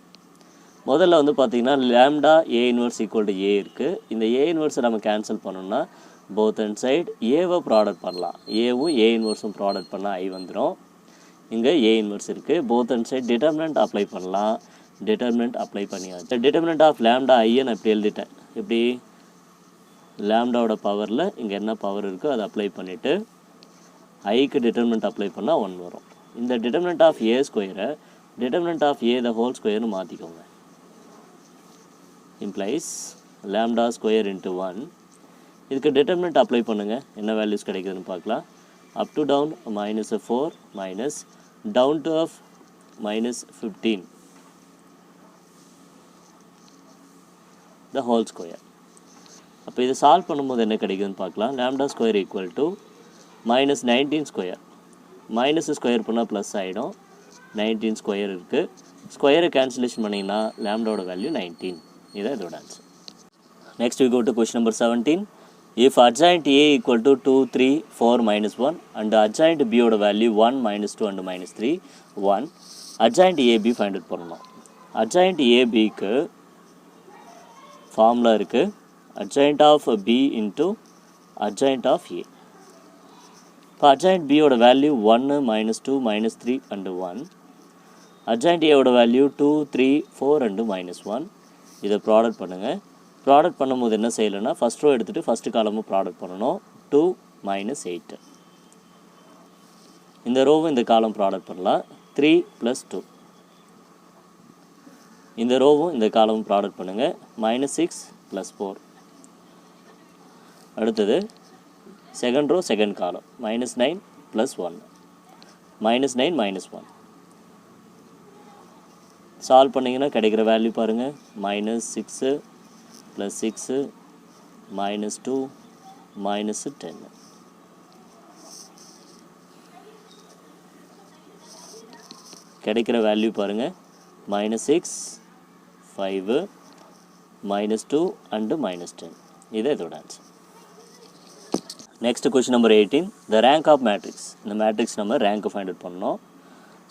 முதல்ல வந்து பார்த்திங்கன்னா lambda A inverse equal to A இருக்குது. இந்த ஏ இன்வெர்ஸை நம்ம கேன்சல் பண்ணோம்னா போத் அண்ட் சைடு ஏவை ப்ராடக்ட் பண்ணலாம். ஏவும் ஏ இன்வெர்ஸும் ப்ராடக்ட் பண்ணால் ஐ வந்துடும். இங்கே ஏ இன்வெர்ஸ் இருக்குது. Both and side determinant apply பண்ணலாம். டிட்டர்மினன்ட் அப்ளை பண்ணியாச்சு. டிட்டர்மினன்ட் ஆஃப் லேம்டா ஐயை நான் இப்படி எழுதிட்டேன். எப்படி லேம்டாவோட பவரில் இங்கே என்ன பவர் இருக்கோ அதை அப்ளை பண்ணிவிட்டு ஐக்கு டிட்டர்மினன்ட் அப்ளை பண்ணால் 1 வரும். இந்த டிட்டர்மினன்ட் ஆஃப் ஏ ஸ்கொயரை determinant of A the whole ஸ்கொயர்னு மாற்றிக்கோங்க. Implies lambda square into 1. இதுக்கு டிட்டர்மினன்ட் அப்ளை பண்ணுங்கள், என்ன வேல்யூஸ் கிடைக்குதுன்னு பார்க்கலாம். Up to down -4 minus down to of -15 the whole square. அப்போ இதை சால்வ் பண்ணும்போது என்ன கிடைக்குதுன்னு பார்க்கலாம். Lambda square equal to -19 square. Minus square பண்ணால் ப்ளஸ் ஆகிடும். 19 ஸ்கொயர் இருக்குது. ஸ்கொயரை கேன்சலேஷன் பண்ணிங்கன்னா லேம்டாவோட வேல்யூ 19. இதான் இதோட answer. Next we go to question number 17. If adjoint A equal to 2, 3, 4, -1 and adjoint B ஓட value 1, -2 and -3, 1, adjoint AB find out பண்ணணும். adjoint ABக்கு formula இருக்குது. adjoint of B into adjoint of A. இப்போ adjoint B ஓட value 1, -2, -3 and 1. adjoint A ஓட value 2, 3, 4 and -1. இதை product பண்ணுங்கள். Product பண்ணும்போது என்ன செய்யலைன்னா ஃபஸ்ட் ரோ எடுத்துகிட்டு ஃபஸ்ட்டு காலமும் ப்ராடக்ட் பண்ணணும். 2 - 8. இந்த ரோவும் இந்த காலம் ப்ராடக்ட் பண்ணலாம். 3 + 2. இந்த ரோவும் இந்த காலமும் ப்ராடக்ட் பண்ணுங்கள். -6 + 4. அடுத்தது செகண்ட் ரோ செகண்ட் காலம் -9 + 1 -9 -1. சால்வ் பண்ணிங்கன்னா கிடைக்கிற வேல்யூ பாருங்கள். -6 + 6 -2 -10. கிடைக்கிற வேல்யூ பாருங்கள். -6, 5, -2 and -10. இது இதோட answer. Next question number 18. The rank of matrix. இந்த மேட்ரிக்ஸ் நம்ம ரேங்க்கை ஃபைண்ட் அவுட் பண்ணணும்.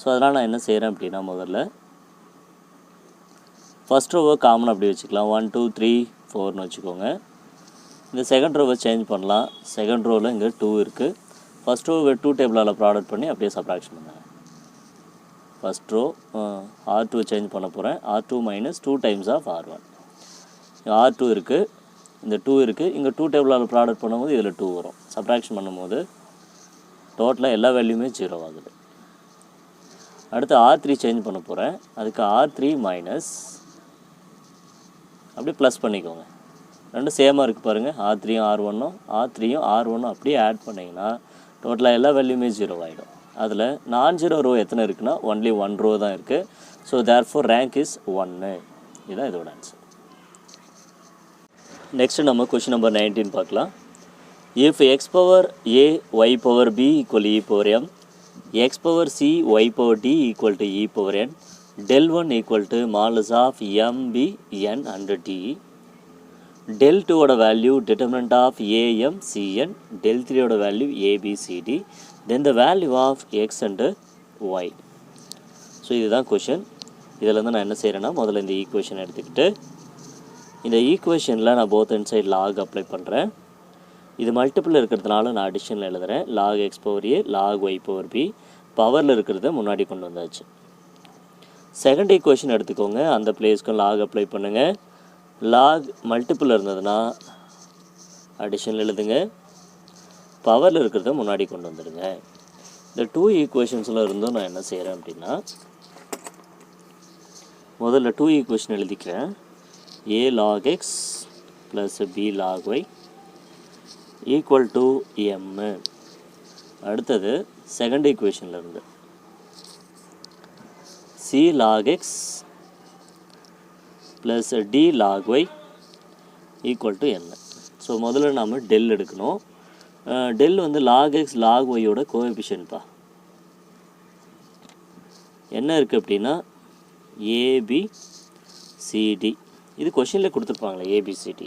ஸோ அதனால் நான் என்ன செய்கிறேன் அப்படின்னா, முதல்ல ஃபஸ்ட் ரோவை காமன் அப்படி வச்சுக்கலாம். 1, 2, 3, 4ன்னு வச்சுக்கோங்க. இந்த செகண்ட் ரோவை சேஞ்ச் பண்ணலாம். செகண்ட் ரோவில் இங்கே 2 இருக்குது. ஃபஸ்ட் ரோவை 2 டேபிளால் ப்ராடக்ட் பண்ணி அப்படியே சப்ராக்ஷன் பண்ணுங்கள். ஃபஸ்ட் ரோ R2 சேஞ்ச் பண்ண போகிறேன். R2 - 2 times of R1. R2 இருக்குது, இந்த 2 இருக்குது. இங்கே 2 டேபிளால் ப்ராடக்ட் பண்ணும்போது இதில் 2 வரும். சப்ராக்ஷன் பண்ணும்போது டோட்டலாக எல்லா வேல்யூமே 0 ஆகுது. அடுத்து R3 சேஞ்ச் பண்ண போகிறேன். அதுக்கு R3 மைனஸ் அப்படியே ப்ளஸ் பண்ணிக்கோங்க. ரெண்டும் சேமாக இருக்குது பாருங்கள். R3யும் R1ம் R3யும் R1ம் அப்படியே ஆட் பண்ணிங்கன்னா டோட்டலாக எல்லா வேல்யூமே 0 ஆகிடும். அதில் நான்-0 ரோ எத்தனை இருக்குன்னா ஒன்லி 1 ரோ தான் இருக்குது. So therefore rank is 1. இதுதான் இதோட ஆன்சர். நெக்ஸ்ட்டு நம்ம கொஷின் நம்பர் 19 பார்க்கலாம். If x power a y power b equal e power m, x power c y power d equal to e power n, del 1 equal to modulus of m b n and d, del 2 ஓட value determinant of a m c n, del 3 ஓட value a b c d, then the value of x and y. So இதுதான் question. இதில் வந்து நான் என்ன செய்கிறேன்னா, முதல்ல இந்த equation எடுத்துக்கிட்டு இந்த ஈக்குவேஷனில் நான் both and side log apply பண்ணுறேன். இது மல்டிப்பிள் இருக்கிறதுனால நான் அடிஷனில் எழுதுகிறேன். Log x power a log y power b. பவரில் இருக்கிறத முன்னாடி கொண்டு வந்தாச்சு. செகண்ட் ஈக்குவேஷன் எடுத்துக்கோங்க. அந்த பிளேஸ்க்கும் லாக் அப்ளை பண்ணுங்கள். லாக் மல்டிப்பிள் இருந்ததுன்னா அடிஷனில் எழுதுங்க. பவரில் இருக்கிறத முன்னாடி கொண்டு வந்துடுங்க. இந்த 2 ஈக்குவேஷன்ஸில் இருந்தும் நான் என்ன செய்கிறேன் அப்படின்னா, முதல்ல 2 ஈக்குவேஷன் எழுதிக்கிறேன். a log x plus b log y equal to m. அடுத்தது second ஈக்குவேஷன்லேருந்து c log x plus d log y equal to n. So முதல்ல நாம் டெல் எடுக்கணும். டெல் வந்து log x log y-யோட கோஎஃபிஷியன்ட்பா. என்ன இருக்குது அப்படின்னா ABCD. இது கொஷினில் கொடுத்துருப்பாங்களே ABCD.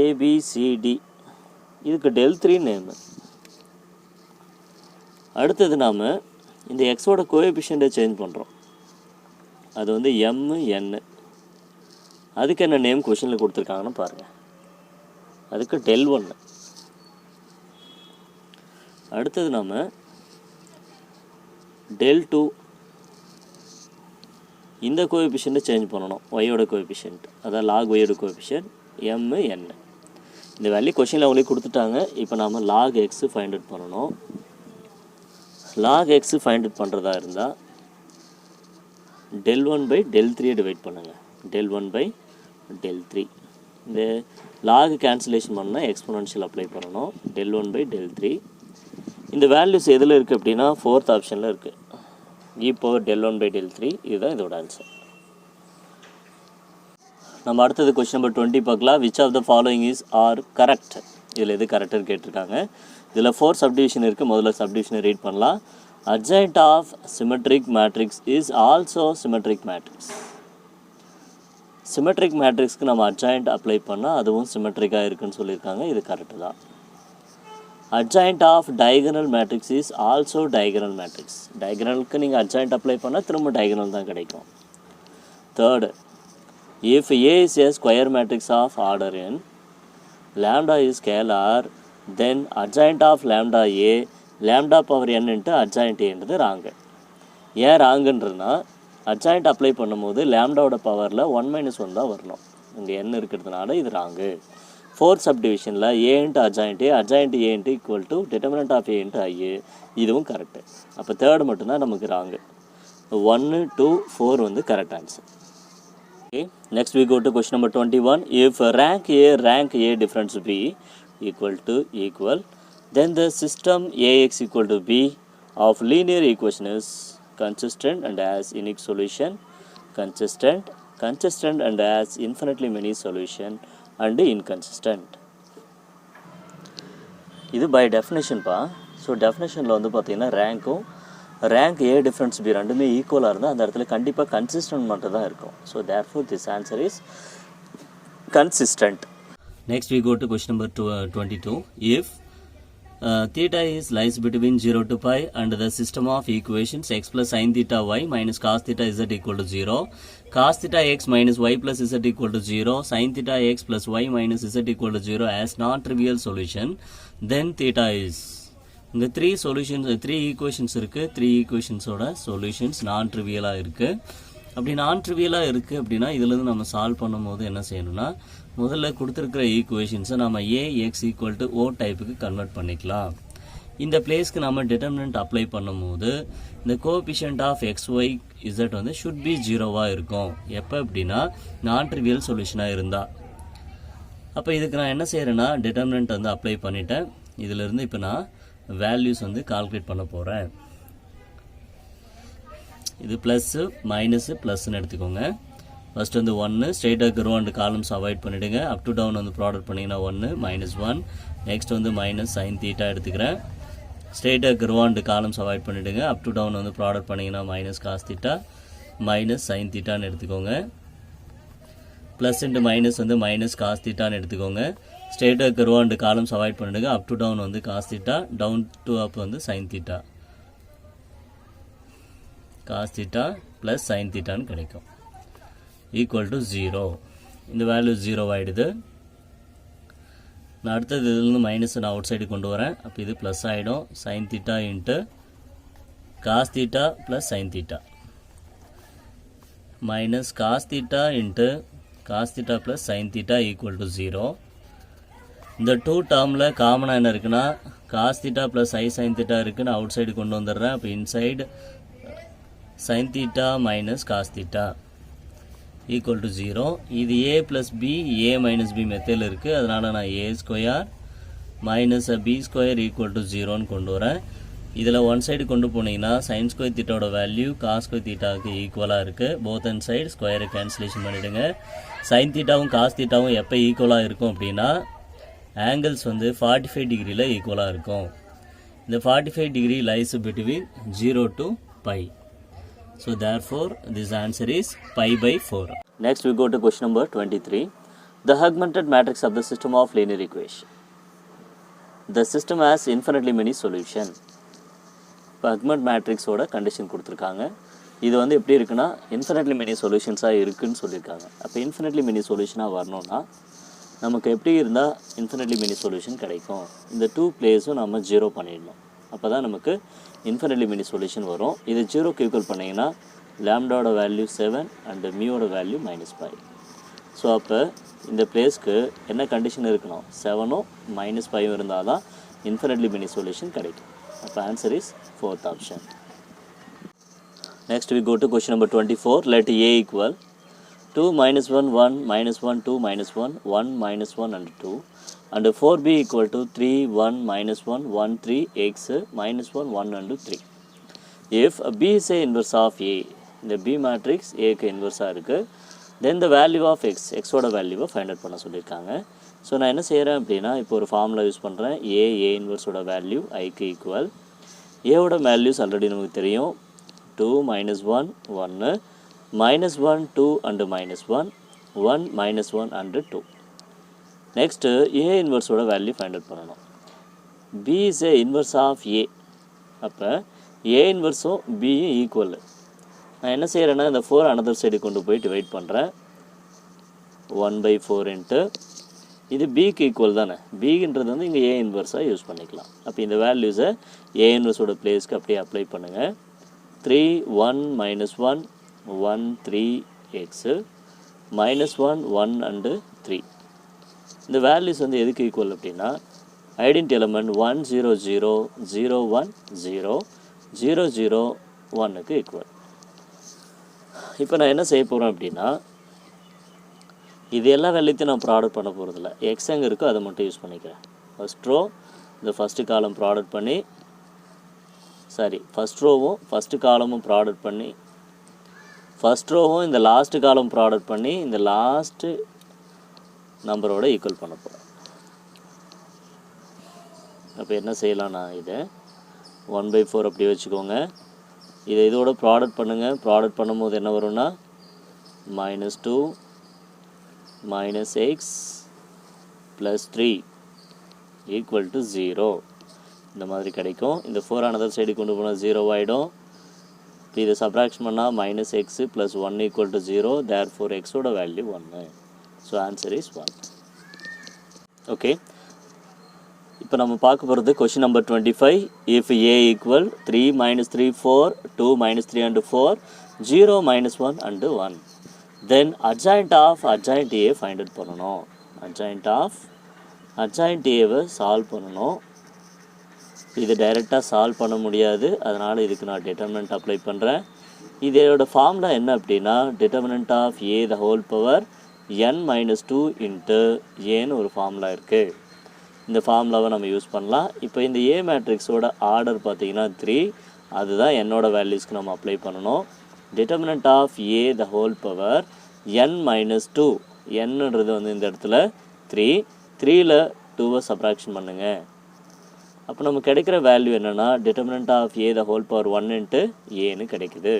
ABCD இதுக்கு del 3 நேமு. அடுத்தது நாம் இந்த எக்ஸோட கோஎஃபிஷியண்ட்டை சேஞ்ச் பண்ணுறோம். அது வந்து MN. அதுக்கு என்ன நேம் கொஷினில் கொடுத்துருக்காங்கன்னு பாருங்கள். அதுக்கு del 1. அடுத்தது நாம் del 2 இந்த கோஎஃபிஷியண்ட்டை சேஞ்ச் பண்ணணும். ஒய்யோட கோஎஃபிஷியன்ட், அதான் லாக் ஒய்யோட கோஎஃபிஷியன்ட் MN. இந்த வேல்யூ கொஷினில் அவங்களே கொடுத்துட்டாங்க. இப்போ நாம் லாக் எக்ஸு ஃபைண்ட் அவுட் பண்ணணும். log x ஃபைண்ட் அவுட் பண்ணுறதா இருந்தால் del 1 by del 3 டிவைட் பண்ணுங்கள். del 1 by del 3. இந்த log கேன்சலேஷன் பண்ணால் எக்ஸ்போனன்ஷியல் அப்ளை பண்ணணும். del 1 by del 3. இந்த வேல்யூஸ் எதில் இருக்குது அப்படின்னா 4th ஆப்ஷனில் இருக்குது. e power del 1 by del 3. இதுதான் இதோட ஆன்சர். நம்ம அடுத்தது கொஸ்டின் நம்பர் 20 பார்க்கலாம். Which of the following is are correct. இதில் எது கரெக்டுன்னு கேட்டிருக்காங்க. இதில் 4 சப்டிவிஷன் இருக்குது. முதல்ல சப்டிவிஷனை ரீட் பண்ணலாம். Adjoint of symmetric matrix is also symmetric matrix. Symmetric matrixக்கு நம்ம adjoint அப்ளை பண்ணால் அதுவும் சிமெட்ரிக்காக இருக்குன்னு சொல்லியிருக்காங்க. இது கரெக்டு தான். Adjoint of diagonal matrix is also diagonal matrix. Diagonalக்கு நீங்கள் adjoint அப்ளை பண்ணால் திரும்ப diagonal தான் கிடைக்கும். Third, if A is a square matrix of order n, lambda is scalar, then adjoint of lambda A lambda power n into adjoint என்றது wrong. ஏன் ராங்குன்றதுனா adjoint apply பண்ணும்போது லேம்டாவோட பவரில் 1 - 1 தான் வரணும். இங்கே n இருக்கிறதுனால இது ராங்கு. 4th சப்டிவிஷனில் a into adjoint a into equal to determinant of a into I. இதுவும் கரெக்டு. அப்போ தேர்டு மட்டும்தான் நமக்கு ராங்கு. 1, 2, 4 வந்து correct answer. Okay, next we go to question number 21. If rank A difference B equal, then the system AX equal to B of linear equation is consistent and has unique solution, consistent and has infinitely many solution, and inconsistent. இது by definition பா. So டெஃபினேஷனில் வந்து பார்த்தீங்கன்னா rank ஏ difference B ரெண்டுமே ஈக்குவலாக இருந்தால் அந்த இடத்துல கண்டிப்பாக கன்சிஸ்டன்ட் மட்டும் தான் இருக்கும். So therefore this answer is consistent. Next we go to question number 22. இஃப் theta is lies between 0 to pi and the system of equations x plus sin theta y minus cos theta z equal to 0, cos theta x minus y plus z equal to 0, sin theta x plus y minus z equal to 0 as non-trivial solution, then theta is. இங்கே 3 equations இருக்குது. 3 ஈக்குவேஷன்ஸோட solutions நான் ட்ரிவியலாக இருக்குது. அப்படி நான் ட்ரிவியலாக இருக்குது அப்படின்னா இதிலேருந்து நம்ம சால்வ் பண்ணும்போது என்ன செய்யணும்னா முதல்ல கொடுத்துருக்கிற ஈக்குவேஷன்ஸை நம்ம ஏஎக்ஸ் ஈக்குவல் டு ஓ டைப்புக்கு கன்வெர்ட் பண்ணிக்கலாம். இந்த பிளேஸ்க்கு நம்ம டிட்டர்மினன்ட் அப்ளை பண்ணும்போது இந்த coefficient of X Y Z வந்து ஷுட் பி 0வாக இருக்கும். எப்போ அப்படின்னா நான் ட்ரிவியல் சொல்யூஷனாக இருந்தால். அப்போ இதுக்கு நான் என்ன செய்கிறேன்னா டிட்டர்மினன்ட் வந்து அப்ளை பண்ணிட்டேன். இதிலேருந்து இப்போ நான் வேல்யூஸ் வந்து கால்குலேட் பண்ண போகிறேன். இது ப்ளஸ்ஸு மைனஸு ப்ளஸ்ன்னு எடுத்துக்கோங்க. ஃபர்ஸ்ட் வந்து 1 ஸ்ட்ரெயிட்டாக ரோ அண்ட் காலம்ஸ் அவாய்ட் பண்ணிவிடுங்க. அப் டு டவுன் வந்து ப்ராடக்ட் பண்ணிங்கன்னா 1 -1. நெக்ஸ்ட் வந்து மைனஸ் சைன் தீட்டா எடுத்துக்கிறேன். ஸ்ட்ரெயிட்டாக ரோ அண்ட் காலம்ஸ் அவாய்ட் பண்ணிவிடுங்க. அப் டு டவுன் வந்து ப்ராடக்ட் பண்ணிங்கன்னா minus cos theta minus sine தீட்டான்னு எடுத்துக்கோங்க. ப்ளஸ் இன்ட்டு மைனஸ் வந்து மைனஸ் காஸ் தீட்டான்னு எடுத்துக்கோங்க. ஸ்ட்ரெயிட்டாக ரோ அண்ட் காலம்ஸ் அவாய்ட் பண்ணிவிடுங்க. அப் டு டவுன் வந்து cos theta, down to up வந்து sine theta. Cos theta plus sine தீட்டான்னு கிடைக்கும். Equal to 0. இந்த வேல்யூ 0 ஆகிடுது. நான் அடுத்தது இதுலேருந்து மைனஸை நான் அவுட் சைடு கொண்டு வரேன். அப்போ இது ப்ளஸ் ஆகிடும். Sine theta into cos theta plus sine theta minus cos theta into cos theta plus sine theta equal to 0. இந்த 2 டேர்மில் காமனாக என்ன இருக்குன்னா cos theta plus I sine theta இருக்குன்னு அவுட் சைடு கொண்டு வந்துடுறேன். அப்போ inside sine theta minus cos theta equal to 0. இது A plus B A minus B மெத்தடில் இருக்குது. அதனால் நான் A square minus B square equal to 0ன்னு கொண்டு வரேன். இதில் ஒன் சைடு கொண்டு போனீங்கன்னா சைன் ஸ்கொயர் தீட்டாவோட வேல்யூ காஸ் ஸ்கொயர் தீட்டாவுக்கு ஈக்குவலாக இருக்குது. போத் அண்ட் சைடு ஸ்கொயரை கேன்சலேஷன் பண்ணிவிடுங்க. சைன் தீட்டாவும் காஸ் தீட்டாவும் எப்போ ஈக்குவலாக இருக்கும் அப்படின்னா ஆங்கிள்ஸ் வந்து 45 டிகிரியில் ஈக்குவலாக இருக்கும். இந்த 45 degree lies between 0 to pi. So therefore this answer is pi by 4. Next we go to question number 23. The augmented matrix of the system of linear equation. The system has infinitely many solution. இப்போ augmented matrixோட condition கொடுத்துருக்காங்க. இது வந்து எப்படி இருக்குன்னா infinitely many சொல்யூஷன்ஸாக இருக்குதுன்னு சொல்லியிருக்காங்க. அப்போ infinitely many சொல்யூஷனாக வரணும்னா நமக்கு எப்படி இருந்தால் இன்ஃபினிட்லி மெனி சொல்யூஷன் கிடைக்கும். இந்த 2 பிளேஸும் நம்ம 0 பண்ணிடணும். அப்போ தான் நமக்கு இன்ஃபினிட்லி மெனி சொல்யூஷன் வரும். இது 0க்கு ஈக்குவல் பண்ணிங்கன்னா லேம்டாவோட வேல்யூ 7 அண்டு மியோட வேல்யூ -5. ஸோ அப்போ இந்த பிளேஸ்க்கு என்ன கண்டிஷன் இருக்கணும்? 7ம் -5 இருந்தால் தான் இன்ஃபினிட்லி மெனி சொல்யூஷன் கிடைக்கும். அப்போ answer is fourth option. Next we go to question number 24. Let A equal 2 minus 1 1 minus 1 2 minus 1 1 minus 1 and 2 and 4B equal to 3 1 minus 1 1 3 x minus 1 1 and 3. If B is a inverse of A, இந்த B matrix A க்கு இன்வெர்ஸாக இருக்குது, then the value of x, xோட வேல்யூவை find out பண்ண சொல்லியிருக்காங்க. So நான் என்ன செய்கிறேன் அப்படின்னா, இப்போ ஒரு ஃபார்முலா யூஸ் பண்ணுறேன். A இன்வெர்ஸோட வேல்யூ ஐக்கு ஈக்குவல். ஏவோட வேல்யூஸ் ஆல்ரெடி நமக்கு தெரியும். 2 minus 1 1 minus 1 2 and minus 1 1 minus 1 and 2. Next A இன்வெர்ஸோட வேல்யூ ஃபைண்ட் அவுட் பண்ணணும். B is a inverse of A. அப்போ A இன்வெர்ஸும் Bயும் ஈக்குவல். நான் என்ன செய்கிறேன்னா, இந்த 4 அனதர் சைடு கொண்டு போய் டிவைட் பண்ணுறேன். 1/4 இன்ட்டு இது பிக்கு ஈக்குவல் தானே. பின்றது வந்து இங்கே ஏ இன்வெர்ஸாக யூஸ் பண்ணிக்கலாம். அப்போ இந்த வேல்யூஸை ஏ இன்வெர்ஸோட பிளேஸ்க்கு அப்படியே அப்ளை பண்ணுங்கள். 3 1 minus 1 1 3 x minus 1 1 and 3. இந்த வேல்யூஸ் வந்து எதுக்கு ஈக்குவல் அப்படின்னா, ஐடென்டி எலமெண்ட் 1 0 0 0 1 0 0 0 1க்கு ஈக்குவல். இப்போ நான் என்ன செய்ய போகிறேன் அப்படின்னா, இது எல்லா வேல்யூத்தையும் நான் ப்ராடக்ட் பண்ண போகிறதில்ல. எக்ஸ் எங்கே இருக்கோ அதை மட்டும் யூஸ் பண்ணிக்கிறேன். ஃபஸ்ட் ரோ இந்த ஃபஸ்ட்டு காலம் ப்ராடக்ட் பண்ணி, ஃபஸ்ட் ரோவும் ஃபஸ்ட்டு காலமும் ப்ராடக்ட் பண்ணி, ஃபஸ்ட் ரோவும் இந்த லாஸ்ட்டு காலம் ப்ராடக்ட் பண்ணி இந்த லாஸ்ட்டு நம்பரோட ஈக்குவல் பண்ண போகிறேன். அப்போ என்ன செய்யலாம்னா, இதை 1/4 அப்படி வச்சுக்கோங்க. இதை இதோட ப்ராடக்ட் பண்ணுங்கள். ப்ராடக்ட் பண்ணும்போது என்ன வரும்னா, -2 - x + 3 = 0 இந்த மாதிரி கிடைக்கும். இந்த 4 அனதர் சைடு கொண்டு போனால் 0 ஆகிடும். இப்போ இதை சப்ராக்ஷன் பண்ணால் -x + 1 = 0. தேர்ஃபோர் எக்ஸோட value 1. So answer is 1. Okay, இப்போ நம்ம பார்க்க போகிறது question number 25. If A equal 3 - 3 4 2 - 3 and 4 0 - 1 and 1, then adjoint of adjoint A find out பண்ணணும். adjoint of adjoint Aவை சால்வ் பண்ணணும். இது டைரெக்டாக சால்வ் பண்ண முடியாது, அதனால் இதுக்கு நான் டிட்டர்மினன்ட் அப்ளை பண்ணுறேன். இதோட ஃபார்முலா என்ன அப்படின்னா, determinant of A the whole power n - 2 into Aன்னு ஒரு ஃபார்முலா இருக்குது. இந்த ஃபார்முலாவை நம்ம யூஸ் பண்ணலாம். இப்போ இந்த ஏ மேட்ரிக்ஸோட ஆர்டர் பார்த்திங்கன்னா 3, அதுதான் என்னோட வேல்யூஸ்க்கு நம்ம அப்ளை பண்ணணும். Determinant of A the whole power n - 2, என்னன்றது வந்து இந்த இடத்துல 3, 3ல் 2வை சப்ராக்ஷன் பண்ணுங்கள். அப்போ நமக்கு கிடைக்கிற வேல்யூ என்னென்னா, determinant of A the whole power 1 into ஏன்னு கிடைக்குது.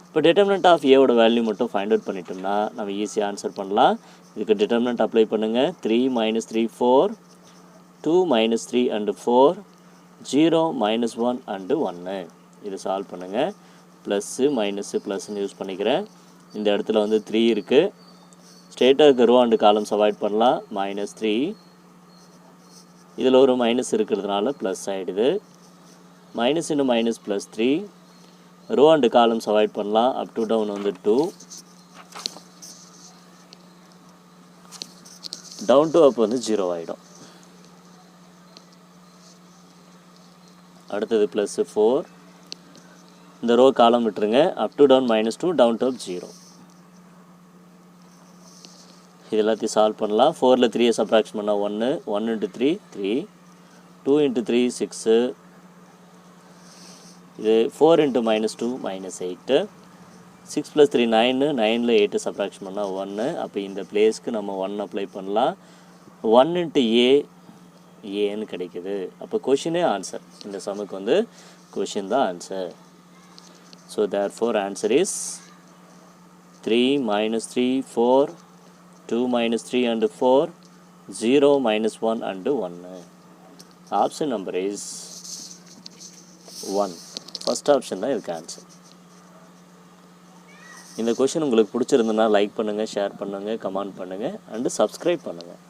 இப்போ டிட்டர்மினன்ட் ஆஃப் ஏவோட வேல்யூ மட்டும் ஃபைண்ட் அவுட் பண்ணிட்டோம்னா நம்ம ஈஸியாக ஆன்சர் பண்ணலாம். இதுக்கு டிட்டர்மினன்ட் அப்ளை பண்ணுங்கள். 3 - 3 4 2 - 3 and 4 0 - 1 and 1. இது சால்வ் பண்ணுங்கள். ப்ளஸ்ஸு மைனஸு ப்ளஸ்ன்னு யூஸ் பண்ணிக்கிறேன். இந்த இடத்துல வந்து 3 இருக்குது. ஸ்ட்ரெயிட்டாக இருக்க ரோ அண்டு காலம்ஸ் அவாய்ட் பண்ணலாம். -3, இதில் ஒரு மைனஸ் இருக்கிறதுனால ப்ளஸ் ஆகிடுது. Minus into minus +3, row and columns avoid பண்ணலாம். அப் டு டவுன் வந்து 2, டவுன் டு அப் வந்து 0 ஆகிடும். அடுத்தது +4, இந்த ரோ காலம் விட்டுருங்க. Up to down -2, down to up 0. இது எல்லாத்தையும் சால்வ் பண்ணலாம். 4ல் 3யை சப்ராக்ஷன் பண்ணால் 1, 1 × 3 3, 2 × 3 6, இது 4 × -2 -8, 6 + 3 9, 9ல் 8 சப்ராக்ஷன் பண்ணால் 1. அப்போ இந்த பிளேஸ்க்கு நம்ம 1 அப்ளை பண்ணலாம். 1 × ஏன்னு கிடைக்குது. அப்போ கொஷினே ஆன்சர். இந்த சமுக்கு வந்து கொஷின் தான் answer. So therefore answer is 3 - 3 4 2 - 3 and 4 0 - 1 and 1. Option number is 1. First option தான் இதுக்கு ஆன்சர். இந்த கொஷின் உங்களுக்கு பிடிச்சிருந்ததுன்னா லைக் பண்ணுங்கள், ஷேர் பண்ணுங்கள், கமெண்ட் பண்ணுங்கள் அண்டு சப்ஸ்கிரைப் பண்ணுங்கள்.